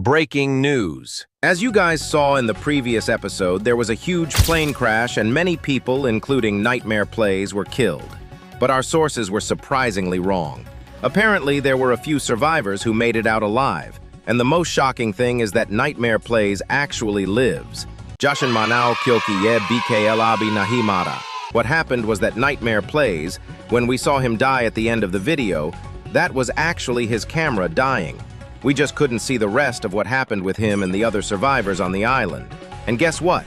Breaking news. As you guys saw in the previous episode, there was a huge plane crash and many people, including Nightmare Plays, were killed. But our sources were surprisingly wrong. Apparently, there were a few survivors who made it out alive. And the most shocking thing is that Nightmare Plays actually lives. Jashan Manao Kyoki Ye BKL Abi Nahimara. What happened was that Nightmare Plays, when we saw him die at the end of the video, that was actually his camera dying. We just couldn't see the rest of what happened with him and the other survivors on the island. And guess what?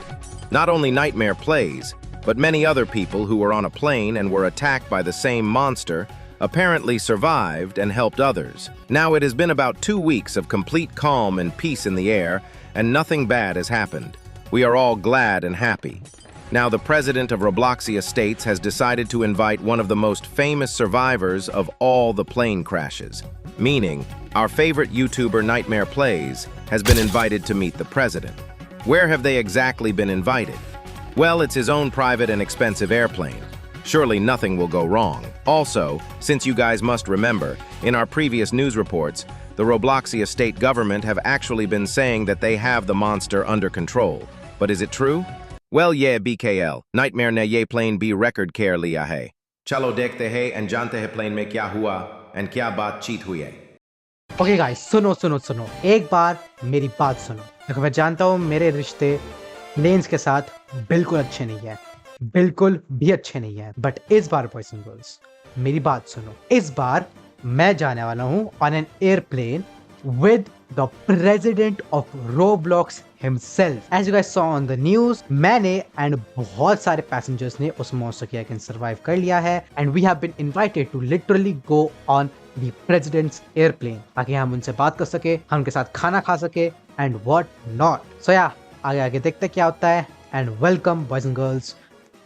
Not only Nightmare Plays, but many other people who were on a plane and were attacked by the same monster apparently survived and helped others. Now it has been about 2 weeks of complete calm and peace in the air, and nothing bad has happened. We are all glad and happy. Now the president of Robloxia States has decided to invite one of the most famous survivors of all the plane crashes, meaning our favorite YouTuber Nightmare Plays has been invited to meet the president. Where have they exactly been invited? Well, it's his own private and expensive airplane. Surely nothing will go wrong. Also, since you guys must remember, in our previous news reports, the Robloxia state government have actually been saying that they have the monster under control. But is it true? Well, yeah, BKL. Nightmare ne ye plane bhi record care liya hai. Chalo dekhte hai and jante hai plane mein kya hua and kya baat cheat hui hai. Okay guys, सुनो एक बार मेरी बात सुनो। देखो, मैं जानता हूँ मेरे रिश्ते प्लेन्स के साथ बिल्कुल अच्छे नहीं है, बिल्कुल भी अच्छे नहीं है, बट इस बार बॉयज एंड गर्ल्स मेरी बात सुनो। इस बार मैं जाने वाला हूँ on an airplane with the president of Roblox himself. As you guys saw on the news, मैंने and बहुत सारे passengers ने उस monster के अगेंस्ट survive कर लिया है, and we have been invited to literally go on the president's airplane ताकि हम उनसे बात कर सके, हम उनके साथ खाना खा सके and what not. So yeah, आगे देखते क्या होता है, and welcome boys and girls,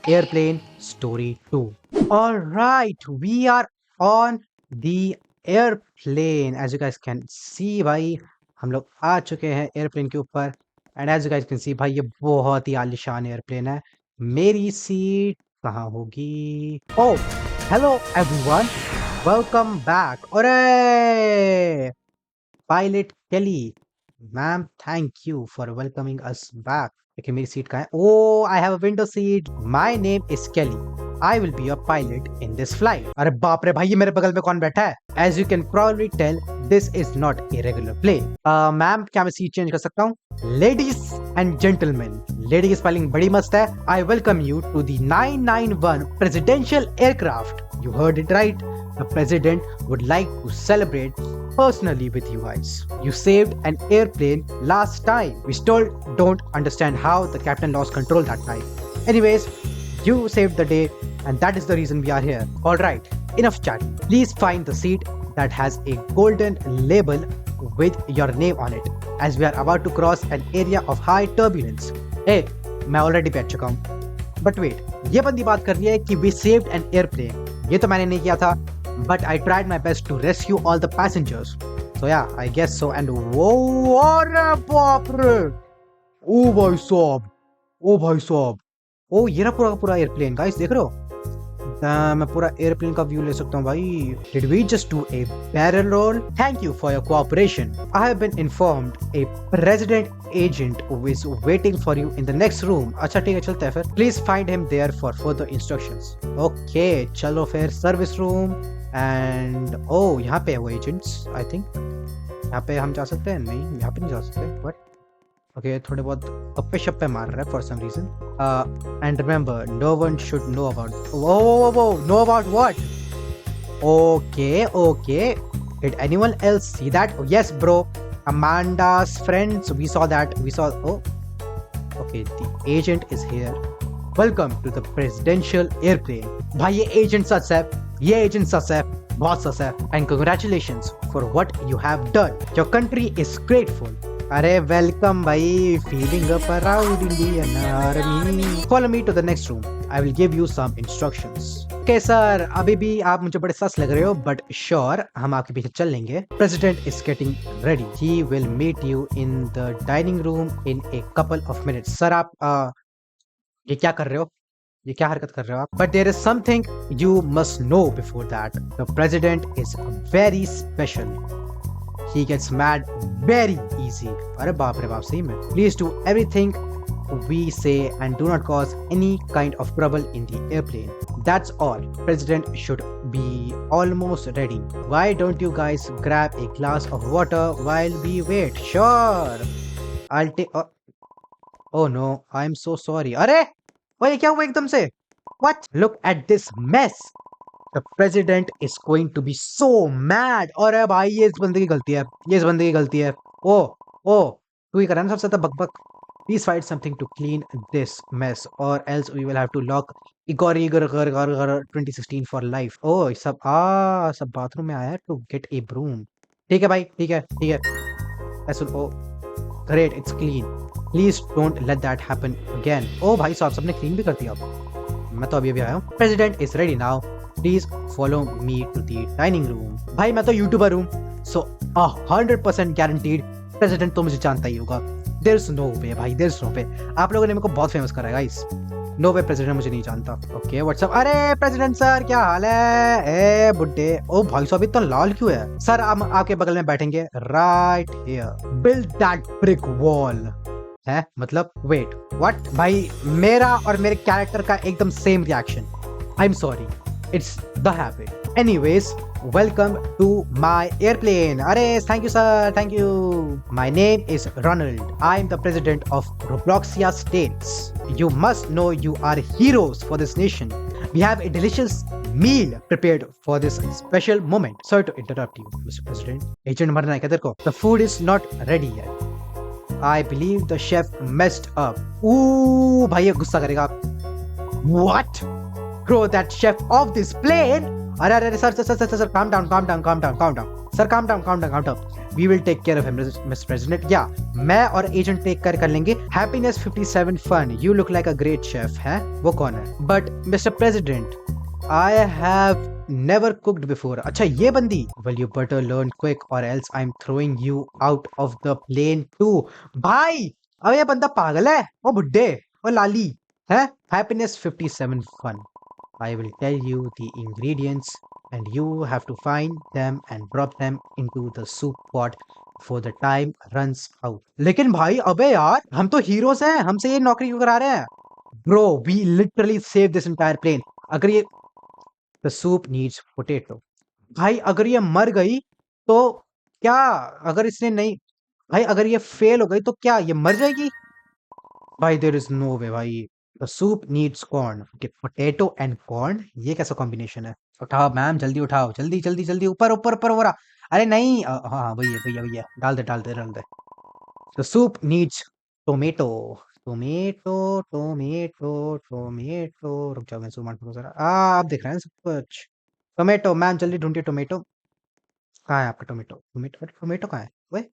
airplane story 2. Alright, we are on the airplane. As you guys can see भाई हम लोग आ चुके हैं एयरप्लेन के ऊपर, and as you guys can see भाई ये बहुत ही आलीशान एयरप्लेन है. मेरी सीट कहाँ होगी? Oh hello everyone, welcome back. अरे pilot Kelly ma'am, thank you for welcoming us back. देखिए मेरी सीट कहाँ है? Oh I have a window seat. My name is Kelly. I will be your pilot in this flight. अरे बाप रे भाई, ये मेरे बगल में कौन बैठा है? As you can probably tell, this is not a regular plane. Ma'am क्या मैं सीट चेंज कर सकता हूँ? Ladies and gentlemen, लेडी की स्पेलिंग बड़ी मस्त है. I welcome you to the 991 presidential aircraft. You heard it right. The president would like to celebrate personally with you guys. You saved an airplane last time. We still don't understand how the captain lost control that time. Anyways, you saved the day, and that is the reason we are here. Alright, enough chat. Please find the seat that has a golden label with your name on it, as we are about to cross an area of high turbulence. Hey, मैं already बैठ चुका हूँ. But wait, ये बंदी बात कर रही है कि we saved an airplane. ये तो मैंने नहीं किया था, but I tried my best to rescue all the passengers. So yeah, I guess so. And whoa, अरे बाप रे, ओ भाई साहब, ओ ये रहा पूरा एयरप्लेन. गाइस देख रहे हो? मैं पूरा एयरप्लेन का व्यू ले सकता हूँ भाई. Did we just do a barrel roll? Thank you for your cooperation. I have been informed a president agent who is waiting for you in the next room. अच्छा ठीक है, चलते हैं फिर. Please find him there for further instructions. Okay, चलो फिर service room. And oh यहाँ पे है वो agents, I think. यहाँ पे हम जा सकते हैं? नहीं, यहाँ पे नहीं जा सकते. What? Okay, थोड़े बहुत गप्पे शप्पे मार रहा है for some reason. And remember, no one should know about. Whoa, know about what? Okay. Did anyone else see that? Oh, yes, bro. Amanda's friends. We saw that. Oh, okay. The agent is here. Welcome to the presidential airplane. भाई ये agent सच है. बहुत सच है. And congratulations for what you have done. Your country is grateful. अरे welcome भाई, feeling a proud Indian army. Follow me to the next room. I will give you some instructions. Okay sir, अभी भी आप मुझे बड़े सस लग रहे हो, बट श्योर हम आपके पीछे चल लेंगे. President is getting ready. He will meet you in the dining room in a couple of minutes. Sir आप ये क्या कर रहे हो? ये क्या हरकत कर रहे हो आप? But there is something you must know before that. The president is very special. he gets mad very easy. अरे बाप रे बाप, सही में. Please do everything we say and do not cause any kind of trouble in the airplane. That's all. President should be almost ready. Why don't you guys grab a glass of water while we wait? Sure. I'll take. Oh no, I'm so sorry. अरे ये क्या हुआ एकदम से? What? Look at this mess. The president is going to be so mad. अरे भाई ये इस बंदे की गलती है. ये इस बंदे की गलती है. ओ तू ही कर रहा है ना सबसे ज्यादा बकबक. Please find something to clean this mess or else we will have to lock Igor 2016 for life. Oh, सब बाथरूम में आया है to get a broom. ठीक है भाई, ठीक है. ऐसा great, it's clean. Please don't let that happen again. Oh भाई साहब, सबने clean भी कर दिया. मैं तो अभी आया हूँ. President is ready now. Please follow me to the dining room. भाई मैं तो यूट्यूबर हूँ, so 100% guaranteed president तो मुझे जानता ही होगा. There's no way भाई, there's no way. आप लोगों ने मेरे को बहुत फेमस करा है गाइस. नो वे प्रेसिडेंट मुझे नहीं जानता. Okay what's up. अरे प्रेसिडेंट सर क्या हाल है? ए बुड्ढे. ओ भाई साहब इतना लाल क्यों है? सर हम आपके बगल में बैठेंगे. Right here. Build that brick wall. है मतलब वेट व्हाट? भाई मेरा और मेरे कैरेक्टर का एकदम same reaction. I am sorry, it's the habit. Anyways, welcome to my airplane. Arey, thank you sir, thank you. My name is Ronald. I am the president of Robloxia States. You must know you are heroes for this nation. We have a delicious meal prepared for this special moment. Sorry to interrupt you, Mr. President. Agent marna hai kya terko? The food is not ready yet. I believe the chef messed up. Ooh, bhai ye gussa karega. What? Throw that chef off this plane? अरे sir calm down. Sir, calm down. We will take care of him, Mr. President. Yeah, मैं और agent take कर लेंगे. Happiness 57 fun. You look like a great chef. है वो कौन है? But Mr. President, I have never cooked before. अच्छा ये बंदी. Well, you better learn quick or else I'm throwing you out of the plane too. भाई अब ये बंदा पागल है. वो बुड्ढे, वो लाली है. Happiness 57 fun. I will tell you the ingredients and you have to find them and drop them into the soup pot before the time runs out. लेकिन भाई अबे यार, हम तो हीरोज हैं, हमसे ये नौकरी क्यों करा रहे हैं? Bro, we literally saved this entire plane. अगर ये the soup needs potato. भाई अगर ये मर गई तो क्या? अगर इसने नहीं, भाई अगर ये फेल हो गई तो क्या ये मर जाएगी? भाई there is no way भाई. The soup needs corn. Okay, potato and corn. ये कैसा कॉम्बिनेशन है? उठाओ मैम, जल्दी उठाओ, जल्दी ऊपर हो रहा. अरे नहीं, हाँ भैया डाल दे. The soup needs tomato. रुक जाओ मैं zoom out करूँ जरा. आप देख रहे हैं सब कुछ. टोमेटो मैम, जल्दी ढूंढिए टोमेटो. कहाँ है आपका टोमेटो कहाँ है? वे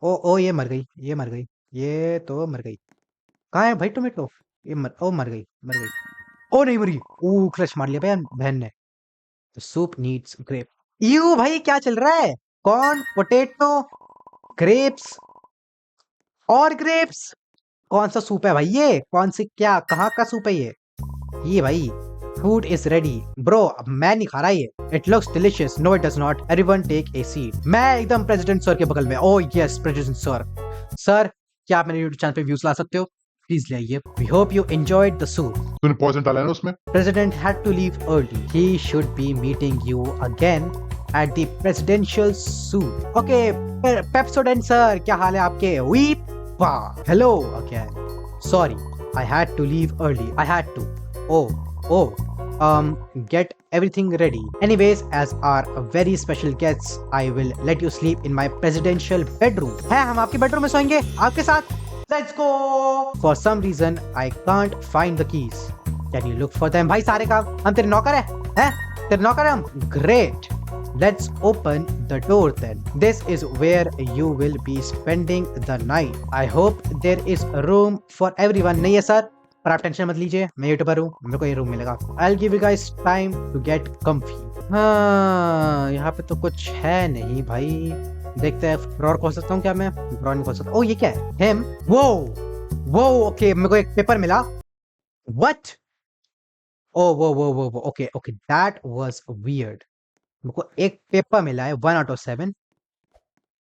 ओ ये मर गई. ये तो मर गई. कहाँ है भाई टोमेटो? मर गई. ओ नहीं मरी. ओ क्रश मार लिया बहन ने. The soup needs grape. You भाई क्या चल रहा है? कॉर्न, पोटैटो, ग्रेप्स और ग्रेप्स. कौन सा सूप है भाई ये? कौन सी क्या कहाँ का सूप है ये भाई. Food is ready. Bro, मैं नहीं खा रहा ये. It looks delicious. No, it does not. Everyone take a seat. मैं एकदम प्रेसिडेंट सर के बगल में. Oh yes, president sir. Sir क्या आप मेरे YouTube चैनल पे व्यूज ला सकते हो? प्लीज ले आइए. We hope you enjoyed the soup. तूने पॉइजन डाला है ना उसमें? President had to leave early. He should be meeting you again at the presidential suit. Okay, Pepsodent sir, क्या हाल है आपके? Hello. Okay. Sorry, I had to leave early. I had to. Get everything ready. Anyways, as our very special guests, I will let you sleep in my presidential bedroom. है हम आपके bedroom में सोएंगे आपके साथ. Let's go. For some reason, I can't find the keys. Can you look for them? भाई सारे काम हम तेरे नौकर हैं? तेरे नौकर हैं हम? Great. Let's open the door then. This is where you will be spending the night. I hope there is a room for everyone. नहीं है सर, पर आप टेंशन मत लीजिए, मैं यूट्यूबर हूँ, मेरे को ये रूम मिलेगा. I'll give you guys time to get comfy. हाँ, यहाँ पे तो कुछ है नहीं भाई. देखते हैं, ड्रॉर खोल सकता हूँ क्या मैं? ड्रॉर नहीं खोल सकता. ओ ये क्या है? Him? वो ओके, मेरे को एक पेपर मिला. What? वो ओके, that was weird. मेरे को एक पेपर मिला है 1 out of 7.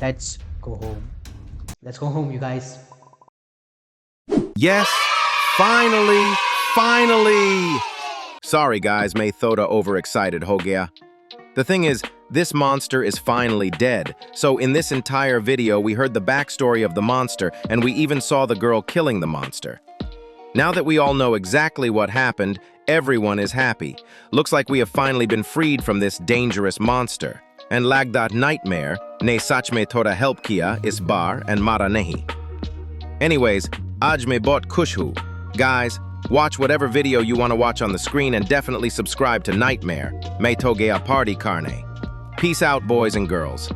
Let's go home. Let's go home, you guys. Yes, finally, finally! Sorry guys, मैं थोड़ा overexcited हो गया. The thing is, this monster is finally dead. So in this entire video, we heard the backstory of the monster, and we even saw the girl killing the monster. Now that we all know exactly what happened, everyone is happy. Looks like we have finally been freed from this dangerous monster. And Lagdat nightmare, ne sach mein thoda help kiya is bar and mara nahi. Anyways, aaj mein bahut khush hu. Guys, watch whatever video you want to watch on the screen and definitely subscribe to Nightmare. Main to gaya party karne. Peace out, boys and girls.